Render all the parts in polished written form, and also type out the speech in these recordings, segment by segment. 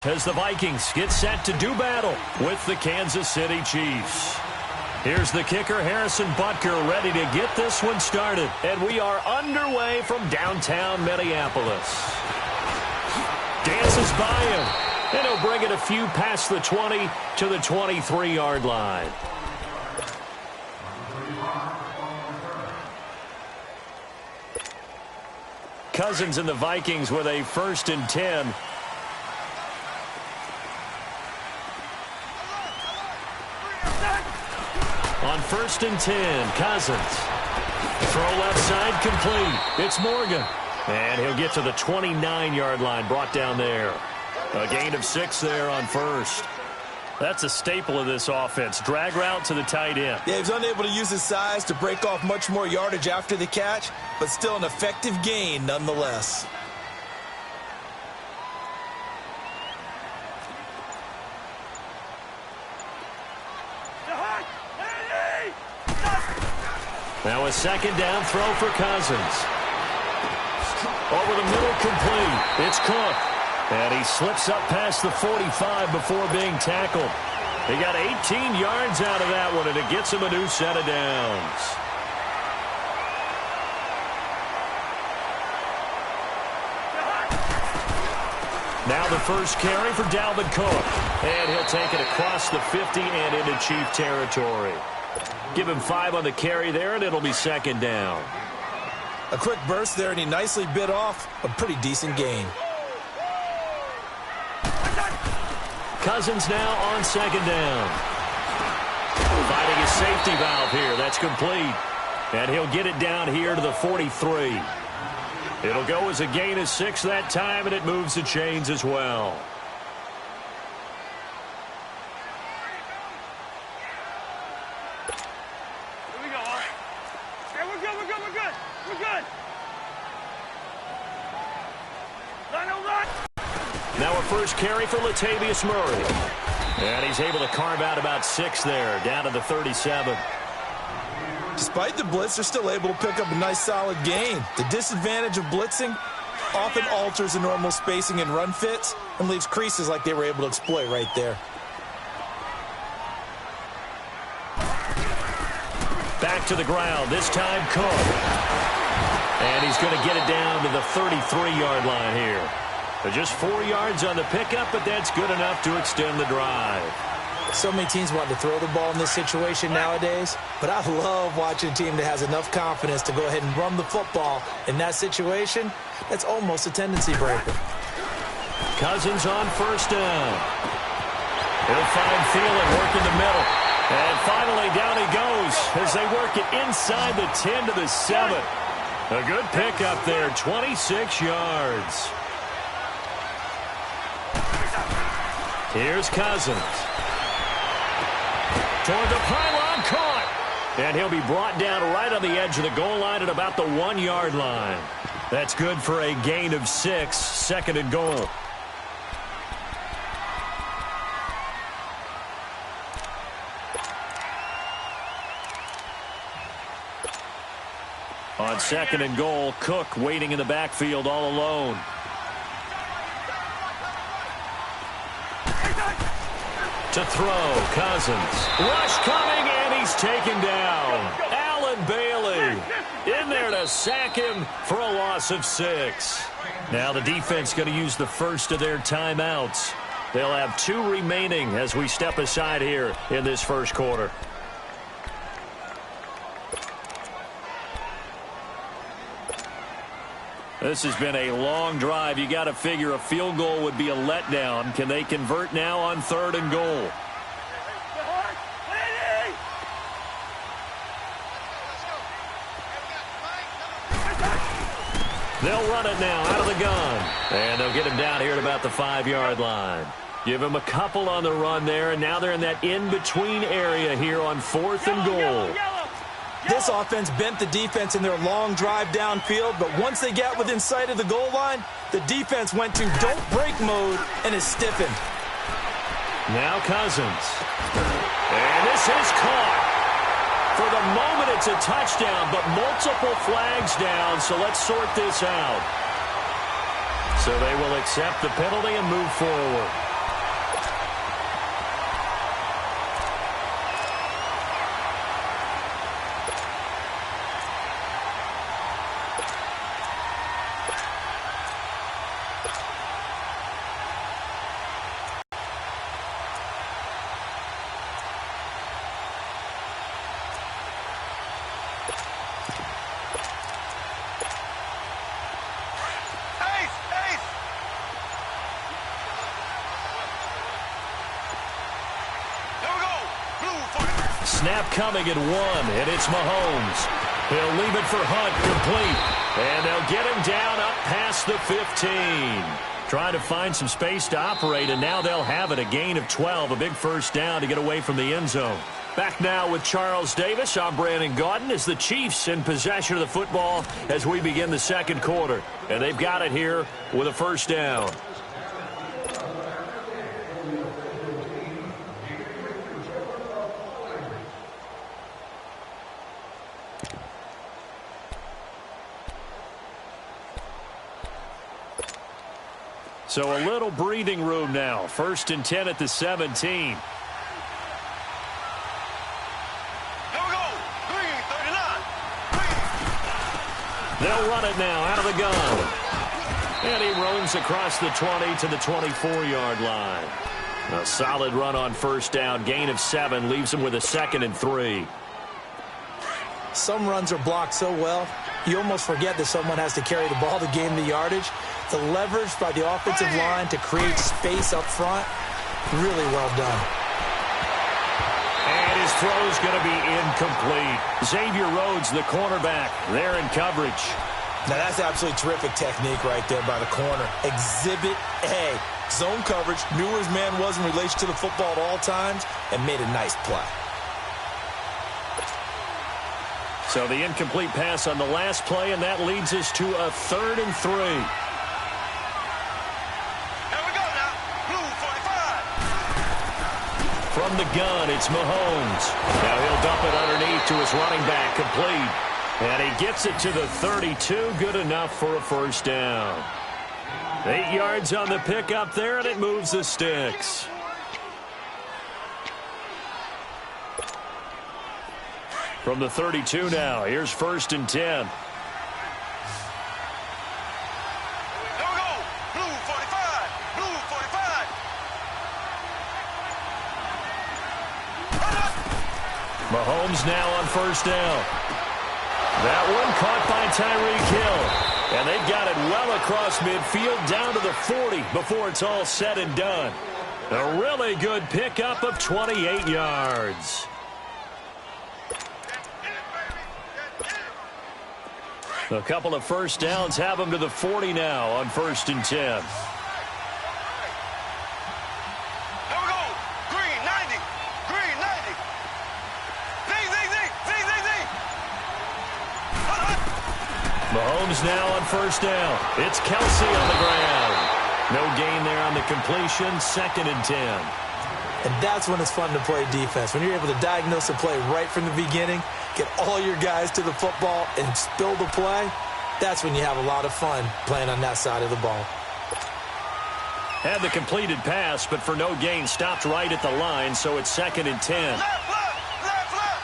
As the Vikings get set to do battle with the Kansas City Chiefs. Here's the kicker, Harrison Butker, ready to get this one started. And we are underway from downtown Minneapolis. Dances by him, and he'll bring it a few past the 20 to the 23-yard line. Cousins and the Vikings with a 1st and 10. On 1st and 10, Cousins. Throw left side complete. It's Morgan. And he'll get to the 29-yard line, brought down there. A gain of 6 there on 1st. That's a staple of this offense. Drag route to the tight end. Yeah, he was unable to use his size to break off much more yardage after the catch, but still an effective gain nonetheless. Now a 2nd down throw for Cousins. Over the middle, complete. It's Cook. And he slips up past the 45 before being tackled. He got 18 yards out of that one, and it gets him a new set of downs. Now the first carry for Dalvin Cook. And he'll take it across the 50 and into Chief territory. Give him 5 on the carry there, and it'll be 2nd down. A quick burst there, and he nicely bit off a pretty decent gain. Cousins now on 2nd down. Finding his safety valve here. That's complete. And he'll get it down here to the 43. It'll go as a gain of 6 that time, and it moves the chains as well. Now a first carry for Latavius Murray. And he's able to carve out about 6 there, down to the 37. Despite the blitz, they're still able to pick up a nice solid gain. The disadvantage of blitzing often alters the normal spacing and run fits and leaves creases like they were able to exploit right there. Back to the ground, this time Cook. And he's going to get it down to the 33-yard line here. Just 4 yards on the pickup, but that's good enough to extend the drive. So many teams want to throw the ball in this situation nowadays, but I love watching a team that has enough confidence to go ahead and run the football. In that situation, that's almost a tendency breaker. Cousins on 1st down. He'll find Thielen working the middle. And finally, down he goes as they work it inside the 10 to the 7. A good pickup there, 26 yards. Here's Cousins. Toward the pylon, caught. And he'll be brought down right on the edge of the goal line at about the 1-yard line. That's good for a gain of 6, 2nd and goal. On 2nd and goal, Cook waiting in the backfield all alone. To throw, Cousins. Rush coming, and he's taken down. Allen Bailey in there to sack him for a loss of 6. Now the defense going to use the first of their timeouts. They'll have 2 remaining as we step aside here in this first quarter. This has been a long drive. You got to figure a field goal would be a letdown. Can they convert now on 3rd and goal? They'll run it now out of the gun. And they'll get him down here at about the 5-yard line. Give him a couple on the run there, and now they're in that in-between area here on 4th and goal. This offense bent the defense in their long drive downfield, but once they got within sight of the goal line, the defense went to don't break mode and is stiffened. Now Cousins. And this is caught. For the moment, it's a touchdown, but multiple flags down, so let's sort this out. So they will accept the penalty and move forward. snap coming at 1, and it's Mahomes. He'll leave it for Hunt, complete. And they'll get him down up past the 15. Trying to find some space to operate, and now they'll have it. A gain of 12, a big first down to get away from the end zone. Back now with Charles Davis. I'm Brandon Gaudin as the Chiefs in possession of the football as we begin the second quarter. And they've got it here with a first down. So a little breathing room now. 1st and 10 at the 17. They'll run it now out of the gun. And he roams across the 20 to the 24-yard line. A solid run on first down. Gain of 7 leaves him with a 2nd and 3. Some runs are blocked so well, you almost forget that someone has to carry the ball to gain the yardage. The leverage by the offensive line to create space up front, really well done. And his throw is going to be incomplete. Xavier Rhodes, the cornerback, there in coverage. Now that's absolutely terrific technique right there by the corner. Exhibit A. Zone coverage, knew where his man was in relation to the football at all times, and made a nice play. So the incomplete pass on the last play, and that leads us to a 3rd and 3. Here we go now. Blue 45. From the gun, it's Mahomes. Now he'll dump it underneath to his running back, complete. And he gets it to the 32, good enough for a first down. 8 yards on the pickup there, and it moves the sticks. From the 32 now, here's 1st and 10. Here we go. Blue 45. Blue 45. Mahomes now on first down. That one caught by Tyreek Hill. And they've got it well across midfield down to the 40 before it's all said and done. A really good pickup of 28 yards. A couple of first downs have them to the 40 now on 1st and 10. Here we go. Green 90. Green 90. Zing, zing, zing. Zing, zing, zing. Mahomes now on first down. It's Kelsey on the ground. No gain there on the completion. 2nd and 10. And that's when it's fun to play defense. When you're able to diagnose a play right from the beginning, get all your guys to the football and spill the play, that's when you have a lot of fun playing on that side of the ball. Had the completed pass, but for no gain, stopped right at the line, so it's 2nd and 10. Left, left, left, left.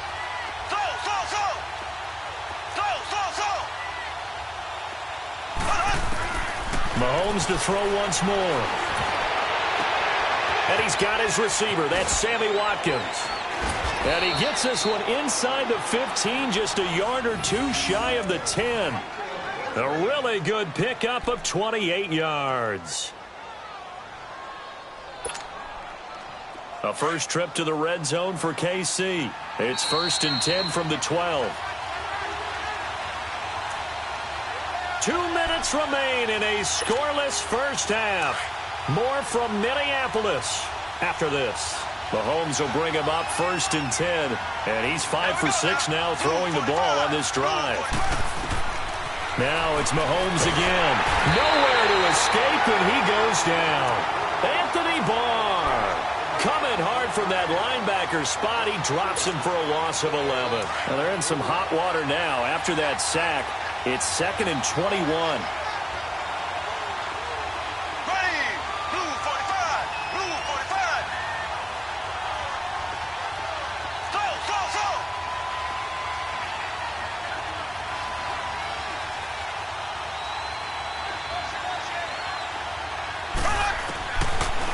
So. Mahomes to throw once more. And he's got his receiver. That's Sammy Watkins. And he gets this one inside the 15, just a yard or two shy of the 10. A really good pickup of 28 yards. A first trip to the red zone for KC. It's 1st and 10 from the 12. 2 minutes remain in a scoreless first half. More from Minneapolis after this. Mahomes will bring him up 1st and 10. And he's 5 for 6 now throwing the ball on this drive. Now it's Mahomes again. Nowhere to escape, and he goes down. Anthony Barr coming hard from that linebacker spot. He drops him for a loss of 11. Now they're in some hot water now after that sack. It's 2nd and 21.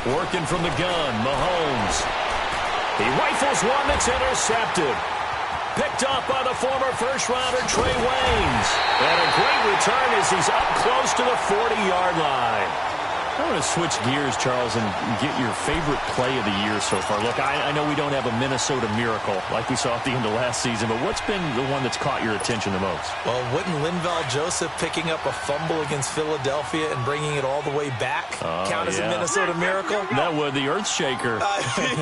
Working from the gun, Mahomes. He rifles one that's intercepted. Picked off by the former first-rounder Trey Waynes. And a great return as he's up close to the 40-yard line. I want to switch gears, Charles, and get your favorite play of the year so far. Look, I know we don't have a Minnesota miracle like we saw at the end of last season, but what's been the one that's caught your attention the most? Well, wouldn't Linval Joseph picking up a fumble against Philadelphia and bringing it all the way back count as a Minnesota miracle? That would, the earth shaker.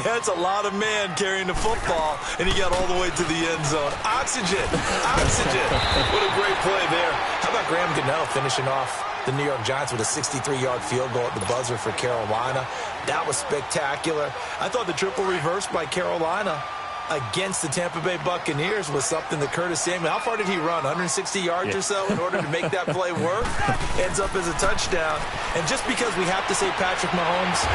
That's a lot of man carrying the football, and he got all the way to the end zone. Oxygen. What a great play there. How about Graham Gano finishing off the New York Giants with a 63-yard field goal at the buzzer for Carolina? That was spectacular. I thought the triple reverse by Carolina against the Tampa Bay Buccaneers was something that Curtis Samuel, how far did he run? 160 yards or so in order to make that play work? Ends up as a touchdown. And just because we have to say Patrick Mahomes,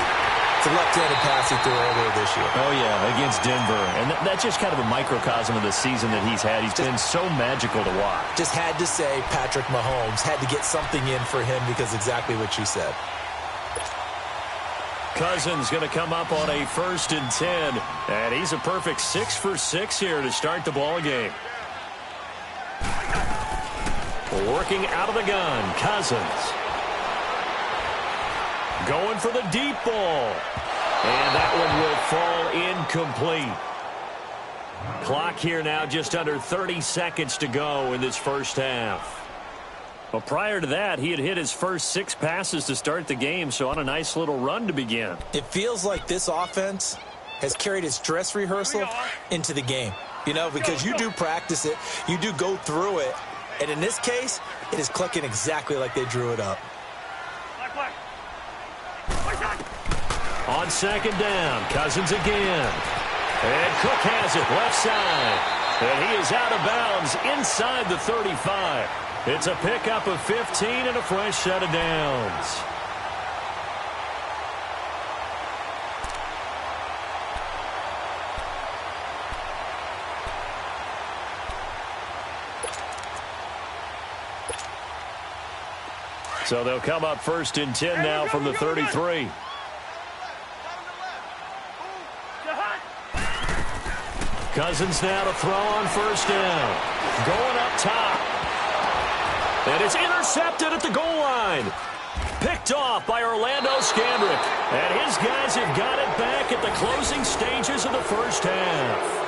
it's a left-handed pass he threw earlier this year. Oh, yeah, against Denver. And that's just kind of a microcosm of the season that he's had. He's been so magical to watch. Just had to say Patrick Mahomes, had to get something in for him because exactly what you said. Cousins going to come up on a 1st and 10. And he's a perfect 6 for 6 here to start the ball game. Working out of the gun, Cousins. Going for the deep ball. And that one will fall incomplete. Clock here now just under 30 seconds to go in this first half. Well, prior to that, he had hit his first 6 passes to start the game, so on a nice little run to begin. It feels like this offense has carried its dress rehearsal into the game. You know, because you do practice it, you do go through it, and in this case, it is clicking exactly like they drew it up. On 2nd down, Cousins again. And Cook has it left side. And he is out of bounds inside the 35. It's a pickup of 15 and a fresh set of downs. So they'll come up 1st and 10 now from the 33. Cousins now to throw on 1st down. Going up top. And it's intercepted at the goal line. Picked off by Orlando Scandrick. And his guys have got it back at the closing stages of the first half.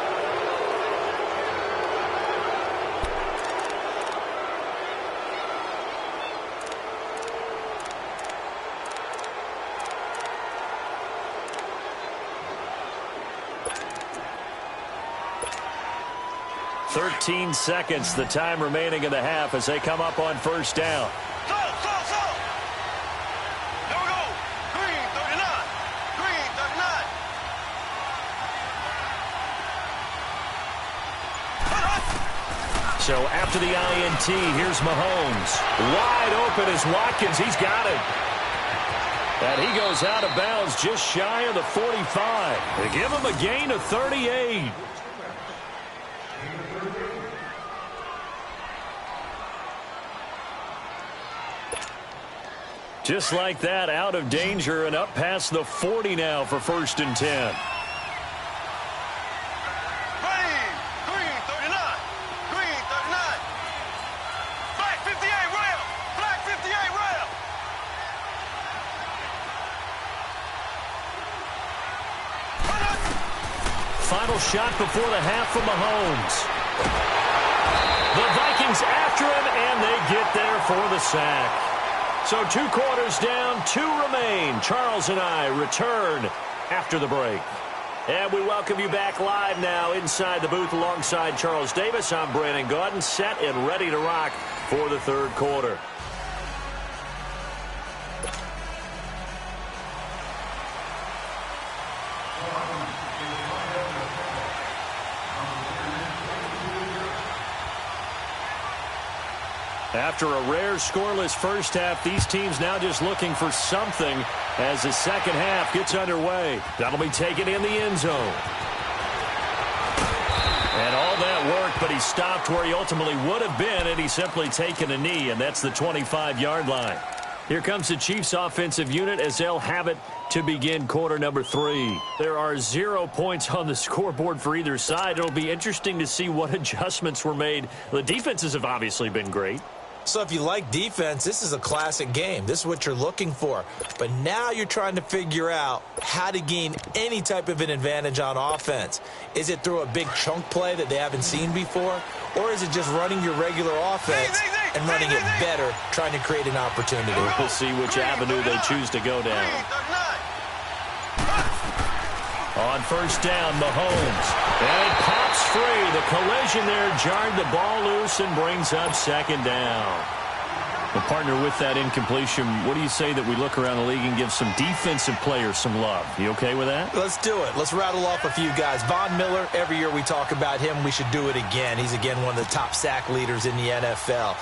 Thirteen seconds, the time remaining in the half as they come up on 1st down. There we go. Green 39. Green 39. So after the INT, here's Mahomes. Wide open is Watkins. He's got it. And he goes out of bounds just shy of the 45. They give him a gain of 38. Just like that, out of danger and up past the 40 now for 1st and 10. Green 39. Green 39. Black 58 rail. Black 58 rail. Final shot before the half from Mahomes. The Vikings after him, and they get there for the sack. So 2 quarters down, 2 remain. Charles and I return after the break. And we welcome you back live now inside the booth alongside Charles Davis. I'm Brandon Gaudin, set and ready to rock for the 3rd quarter. After a rare scoreless first half, these teams now just looking for something as the second half gets underway. That'll be taken in the end zone. And all that work, but he stopped where he ultimately would have been, and he's simply taken a knee, and that's the 25-yard line. Here comes the Chiefs offensive unit as they'll have it to begin quarter number 3. There are 0 points on the scoreboard for either side. It'll be interesting to see what adjustments were made. The defenses have obviously been great. So if you like defense, this is a classic game. This is what you're looking for. But now you're trying to figure out how to gain any type of an advantage on offense. Is it through a big chunk play that they haven't seen before? Or is it just running your regular offense and running it better, trying to create an opportunity? We'll see which avenue they choose to go down. On first down, Mahomes. And it pops free. The collision there jarred the ball loose and brings up second down. Well, partner, with that incompletion, what do you say that we look around the league and give some defensive players some love? You okay with that? Let's do it. Let's rattle off a few guys. Von Miller, every year we talk about him. We should do it again. He's, again, one of the top sack leaders in the NFL.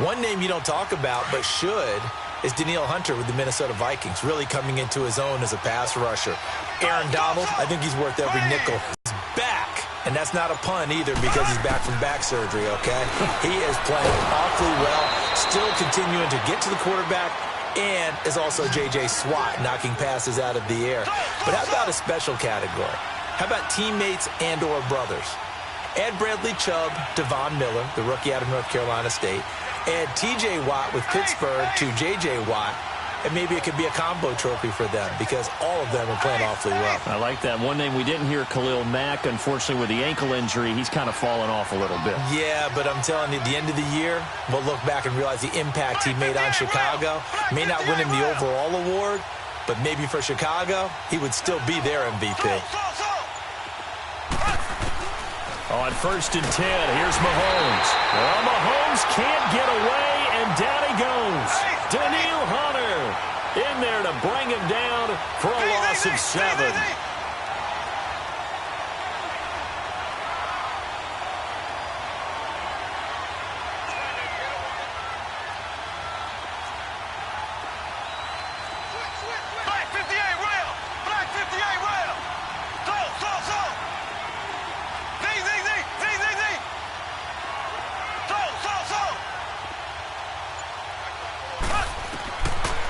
One name you don't talk about but should is Danielle Hunter with the Minnesota Vikings, really coming into his own as a pass rusher. Aaron Donald, I think he's worth every nickel. He's back, and that's not a pun either because he's back from back surgery, okay? He is playing awfully well, still continuing to get to the quarterback, and is also J.J. Swat, knocking passes out of the air. But how about a special category? How about teammates and or brothers? Add Bradley Chubb to Von Miller, the rookie out of North Carolina State. Add T.J. Watt with Pittsburgh to J.J. Watt, and maybe it could be a combo trophy for them because all of them are playing awfully well. I like that. One name we didn't hear, Khalil Mack. Unfortunately, with the ankle injury, he's kind of fallen off a little bit. Yeah, but I'm telling you, at the end of the year, we'll look back and realize the impact he made on Chicago. May not win him the overall award, but maybe for Chicago, he would still be their MVP. On first and 10, here's Mahomes. Well, Mahomes can't get away, and down he goes. Danielle Hunter in there to bring him down for a loss of 7.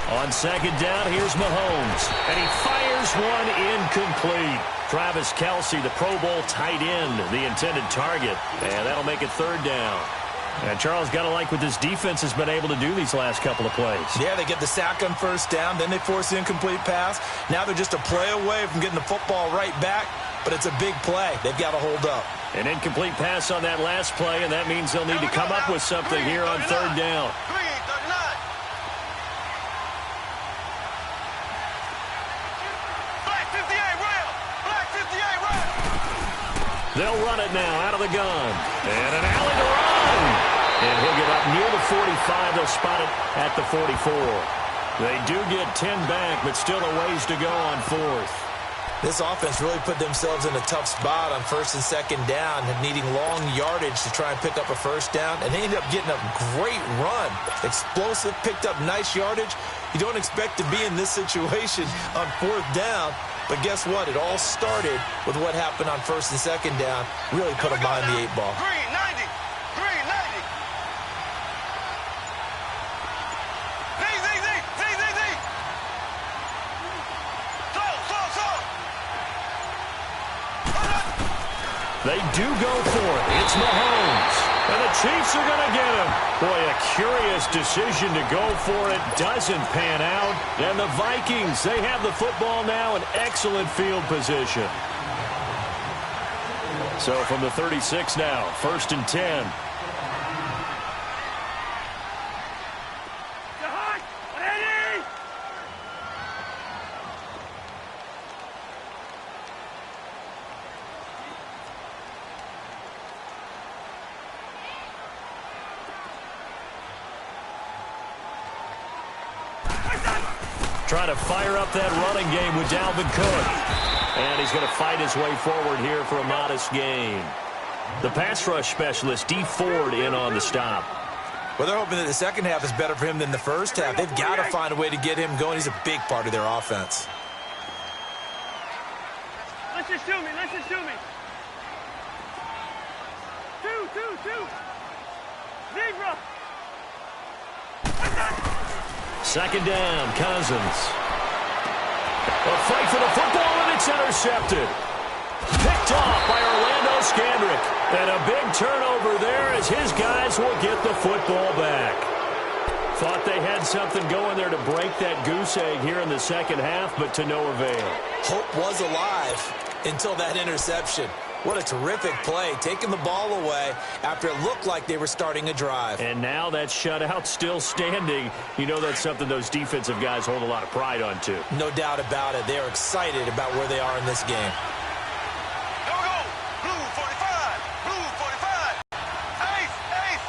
On second down, here's Mahomes. And he fires one incomplete. Travis Kelce, the Pro Bowl tight end, the intended target. And that'll make it third down. And Charles, got to like what this defense has been able to do these last couple of plays. Yeah, they get the sack on first down, then they force the incomplete pass. Now they're just a play away from getting the football right back, but it's a big play. They've got to hold up. An incomplete pass on that last play, and that means they'll need to come up with something here on third down. They'll run it now out of the gun. And an alley to run. And he'll get up near the 45. They'll spot it at the 44. They do get 10 back, but still a ways to go on fourth. This offense really put themselves in a tough spot on first and second down, needing long yardage to try and pick up a first down. And they ended up getting a great run. Explosive, picked up nice yardage. You don't expect to be in this situation on fourth down. But guess what? It all started with what happened on first and second down. Really put them behind the 8 ball. Green 90. Green 90. They do go for it. It's Mahomes. And the Chiefs are going to get him. Boy, a curious decision to go for it. Doesn't pan out. And the Vikings, they have the football now in excellent field position. So from the 36 now, first and 10. Trying to fire up that running game with Dalvin Cook. And he's going to fight his way forward here for a modest gain. The pass rush specialist, D. Ford, in on the stop. Well, they're hoping that the second half is better for him than the first half. They've got to find a way to get him going. He's a big part of their offense. Listen to me. Listen to me. Two. Zebra. Second down, Cousins. A fight for the football, and it's intercepted. Picked off by Orlando Scandrick. And a big turnover there as his guys will get the football back. Thought they had something going there to break that goose egg here in the second half, but to no avail. Hope was alive until that interception. What a terrific play, taking the ball away after it looked like they were starting a drive. And now that shutout still standing. You know that's something those defensive guys hold a lot of pride on, too. No doubt about it. They're excited about where they are in this game. Here we go. Blue 45. Blue 45. Ace. Ace.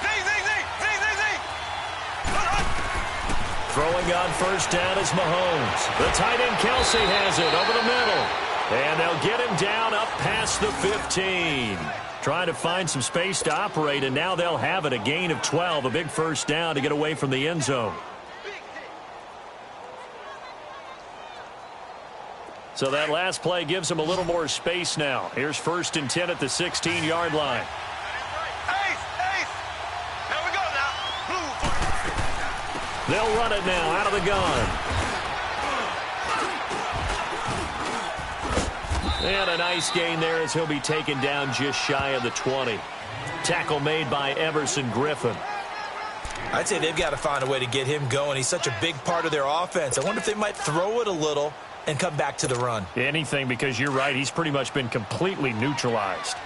Zing, zing, zing. Zing, zing, zing. Throwing on first down is Mahomes. The tight end Kelsey has it over the middle. And they'll get him down up past the 15. Trying to find some space to operate, and now they'll have it. A gain of 12, a big first down to get away from the end zone. So that last play gives them a little more space now. Here's 1st and 10 at the 16-yard line. They'll run it now out of the gun. And a nice gain there as he'll be taken down just shy of the 20. Tackle made by Everson Griffin. I'd say they've got to find a way to get him going. He's such a big part of their offense. I wonder if they might throw it a little and come back to the run. Anything, because you're right. He's pretty much been completely neutralized.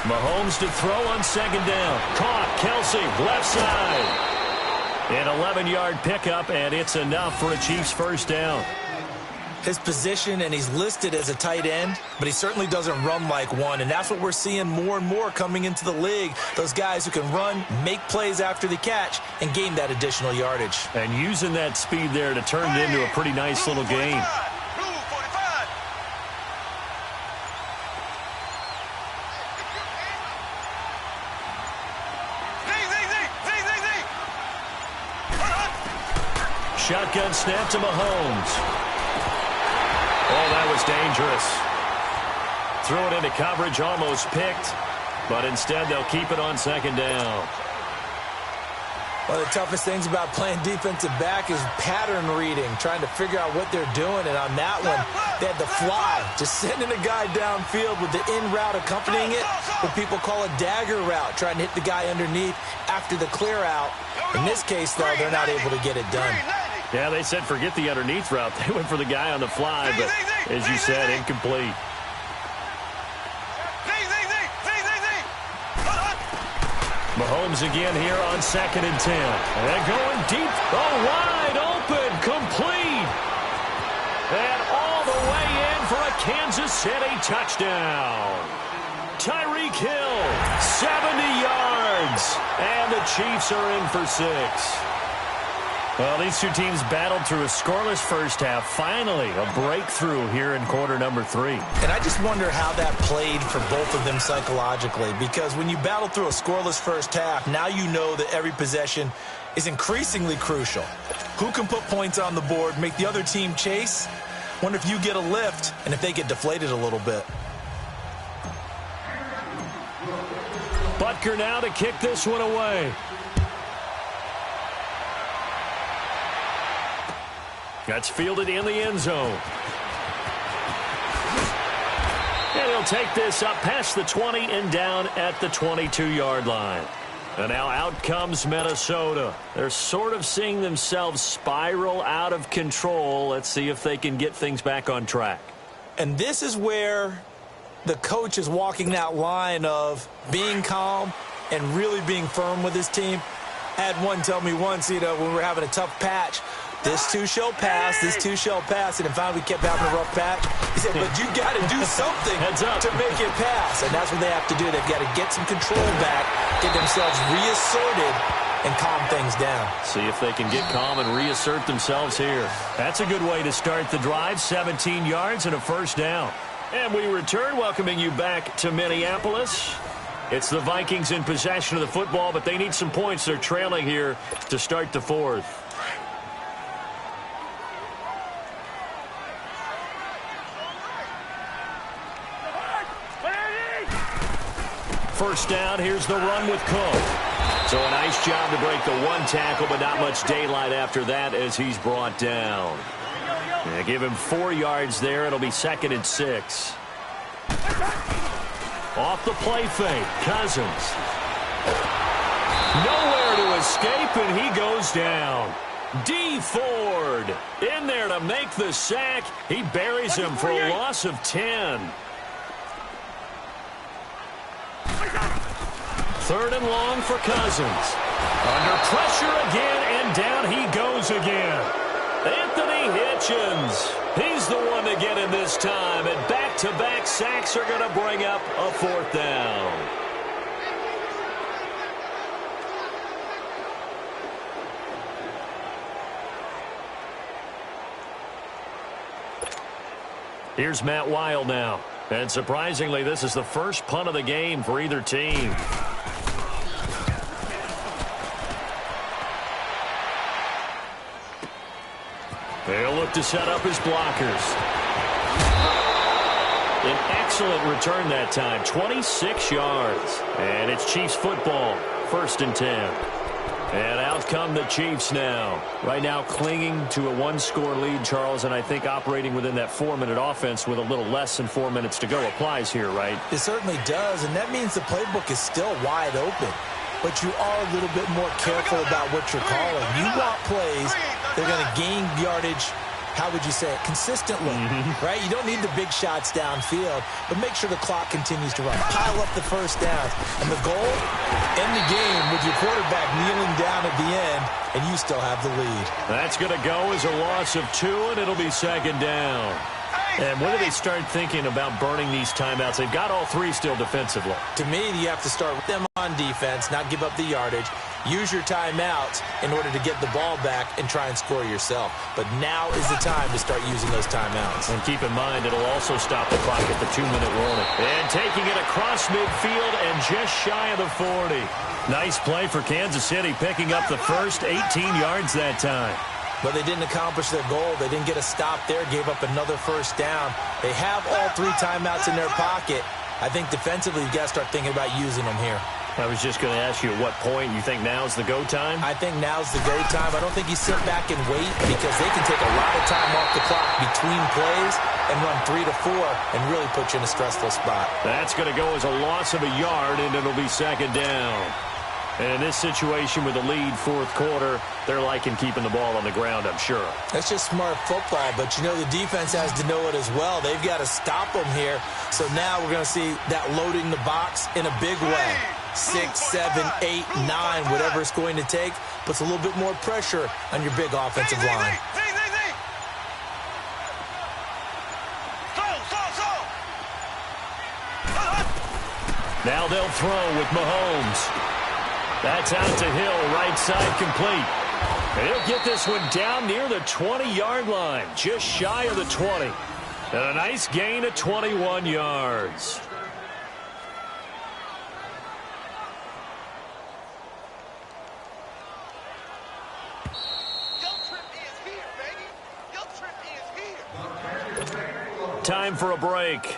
Mahomes to throw on second down. Caught. Kelsey, left side. An 11-yard pickup, and it's enough for a Chiefs first down. His position, and he's listed as a tight end, but he certainly doesn't run like one, and that's what we're seeing more and more coming into the league. Those guys who can run, make plays after the catch, and gain that additional yardage. And using that speed there to turn it into a pretty nice little gain. Shotgun snap to Mahomes. Oh, that was dangerous. Threw it into coverage, almost picked, but instead they'll keep it on second down. One of the toughest things about playing defensive back is pattern reading, trying to figure out what they're doing, and on that one, they had the fly, just sending a guy downfield with the in route accompanying it, what people call a dagger route, trying to hit the guy underneath after the clear out. In this case, though, they're not able to get it done. Yeah, they said forget the underneath route. They went for the guy on the fly, but as you said, incomplete. Mahomes again here on 2nd and 10. And going deep. Oh, wide open. Complete. And all the way in for a Kansas City touchdown. Tyreek Hill, 70 yards. And the Chiefs are in for 6. Well, these two teams battled through a scoreless first half. Finally, a breakthrough here in quarter number 3. And I just wonder how that played for both of them psychologically, because when you battle through a scoreless first half, now you know that every possession is increasingly crucial. Who can put points on the board, make the other team chase? Wonder if you get a lift and if they get deflated a little bit. Butker now to kick this one away. That's fielded in the end zone. And he'll take this up past the 20 and down at the 22-yard line. And now out comes Minnesota. They're sort of seeing themselves spiral out of control. Let's see if they can get things back on track. And this is where the coach is walking that line of being calm and really being firm with his team. I had one tell me once, when we were having a tough patch, this too shall pass, this too shall pass. And finally we kept having a rough patch. He said, but you got to do something to make it pass. And that's what they have to do. They've got to get some control back, get themselves reasserted, and calm things down. See if they can get calm and reassert themselves here. That's a good way to start the drive. 17 yards and a first down. And we return, welcoming you back to Minneapolis. It's the Vikings in possession of the football, but they need some points. They're trailing here to start the 4th. First down, here's the run with Cook. So a nice job to break the one tackle, but not much daylight after that as he's brought down. Yeah, give him 4 yards there. It'll be 2nd and 6. Off the play fake, Cousins. Nowhere to escape, and he goes down. D. Ford in there to make the sack. He buries him for a loss of 10. 3rd and long for Cousins. Under pressure again, and down he goes again. Anthony Hitchens. He's the one to get in this time, and back-to-back sacks are going to bring up a 4th down. Here's Matt Weil now. And surprisingly, this is the first punt of the game for either team. They'll look to set up his blockers. An excellent return that time, 26 yards. And it's Chiefs football, 1st and 10. And out come the Chiefs now. Right now clinging to a 1-score lead, Charles, and I think operating within that 4-minute offense with a little less than 4 minutes to go applies here, right? It certainly does, and that means the playbook is still wide open. But you are a little bit more careful about what you're calling. You want plays that are going to gain yardage, how would you say it, consistently, right? You don't need the big shots downfield, but make sure the clock continues to run. Pile up the first downs. And the goal, end the game with your quarterback kneeling down at the end, and you still have the lead. That's going to go as a loss of 2, and it'll be 2nd down. And when do they start thinking about burning these timeouts? They've got all 3 still defensively. To me, you have to start with them on defense, not give up the yardage. Use your timeouts in order to get the ball back and try and score yourself. But now is the time to start using those timeouts. And keep in mind, it'll also stop the clock at the 2-minute warning. And taking it across midfield and just shy of the 40. Nice play for Kansas City, picking up the first 18 yards that time. But they didn't accomplish their goal. They didn't get a stop there, gave up another first down. They have all 3 timeouts in their pocket. I think defensively, you've got to start thinking about using them here. I was just going to ask you at what point you think now's the go time? I think now's the go time. I don't think you sit back and wait because they can take a lot of time off the clock between plays and run 3 to 4 and really put you in a stressful spot. That's going to go as a loss of a yard, and it'll be 2nd down. And in this situation with the lead, 4th quarter, they're liking keeping the ball on the ground, I'm sure. That's just smart football, but you know the defense has to know it as well. They've got to stop them here. So now we're going to see that loading the box in a big way. 6, 7, 8, 9, whatever it's going to take, puts a little bit more pressure on your big offensive line. Now they'll throw with Mahomes. That's out to Hill, right side complete. And he'll get this one down near the 20-yard line, just shy of the 20. And a nice gain of 21 yards. Time for a break.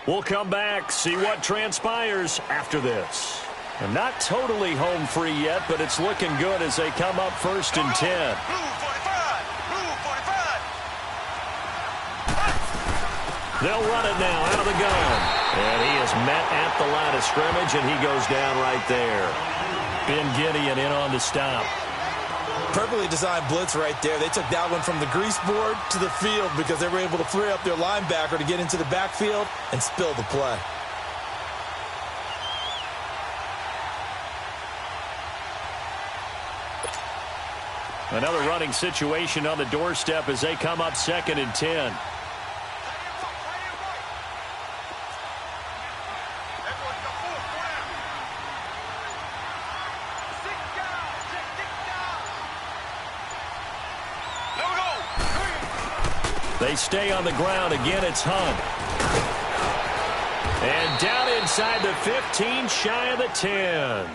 We'll come back, see what transpires after this. And not totally home free yet, but it's looking good as they come up 1st and 10. They'll run it now out of the gun. And he is met at the line of scrimmage, and he goes down right there. Ben Gideon in on the stop. Perfectly designed blitz right there. They took that one from the grease board to the field because they were able to free up their linebacker to get into the backfield and spill the play. Another running situation on the doorstep as they come up 2nd and 10. They stay on the ground. Again, it's Hunt. And down inside the 15, shy of the 10.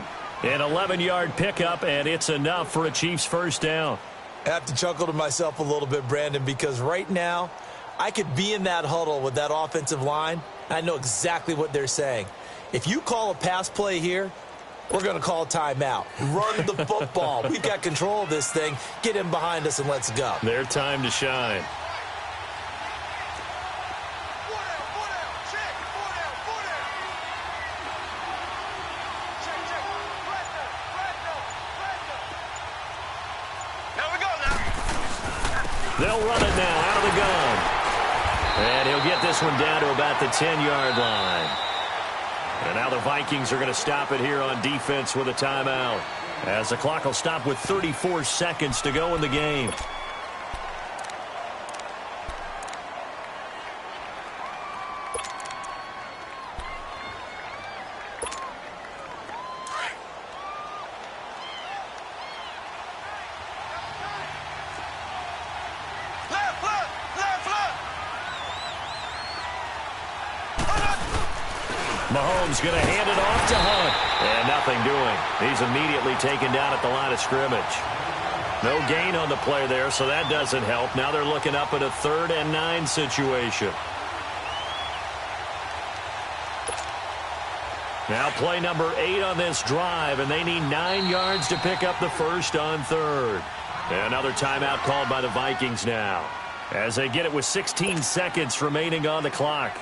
An 11-yard pickup, and it's enough for a Chiefs first down. I have to chuckle to myself a little bit, Brandon, because right now I could be in that huddle with that offensive line. I know exactly what they're saying. If you call a pass play here, we're going to call a timeout. Run the football. We've got control of this thing. Get in behind us and let's go. Their time to shine. They'll run it now out of the gun. And he'll get this one down to about the 10-yard line. And now the Vikings are going to stop it here on defense with a timeout, as the clock will stop with 34 seconds to go in the game. Mahomes going to hand it off to Hunt. And nothing doing. He's immediately taken down at the line of scrimmage. No gain on the play there, so that doesn't help. Now they're looking up at a 3rd and 9 situation. Now play number 8 on this drive, and they need 9 yards to pick up the first on 3rd. And another timeout called by the Vikings now, as they get it with 16 seconds remaining on the clock.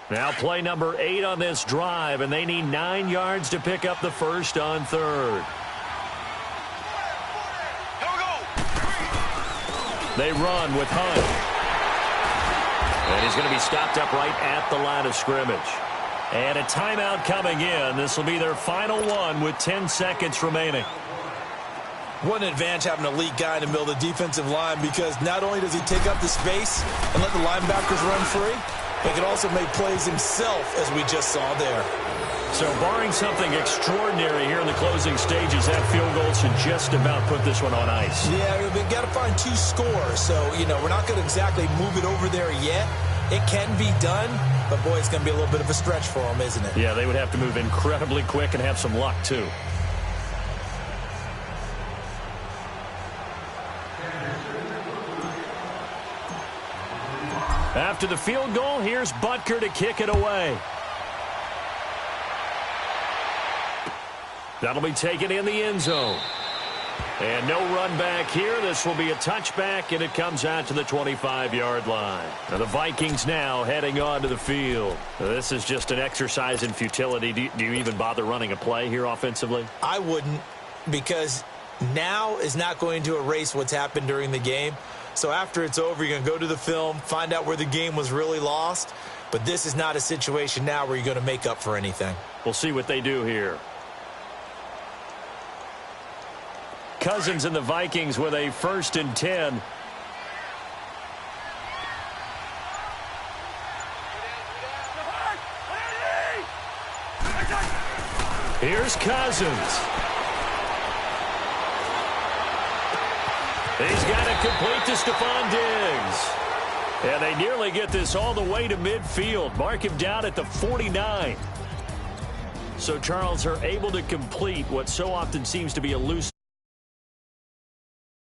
Now play number 8 on this drive, and they need 9 yards to pick up the first on 3rd. They run with Hunt. And he's going to be stopped up right at the line of scrimmage. And a timeout coming in. This will be their final one with 10 seconds remaining. What an advantage having an elite guy in the middle of the defensive line, because not only does he take up the space and let the linebackers run free, he can also make plays himself, as we just saw there. So barring something extraordinary here in the closing stages, that field goal should just about put this one on ice. Yeah, we've got to find 2 scores. So, we're not going to exactly move it over there yet. It can be done, but, boy, it's going to be a little bit of a stretch for them, isn't it? Yeah, they would have to move incredibly quick and have some luck, too. After the field goal, here's Butker to kick it away. That'll be taken in the end zone. And no run back here. This will be a touchback, and it comes out to the 25-yard line. Now the Vikings now heading onto the field. This is just an exercise in futility. Do you even bother running a play here offensively? I wouldn't, because now is not going to erase what's happened during the game. So after it's over, you're going to go to the film, find out where the game was really lost. But this is not a situation now where you're going to make up for anything. We'll see what they do here. Cousins and the Vikings with a 1st and 10. Here's Cousins. He's got it complete to Stephon Diggs. And they nearly get this all the way to midfield. Mark him down at the 49. So Charles are able to complete what so often seems to be a loose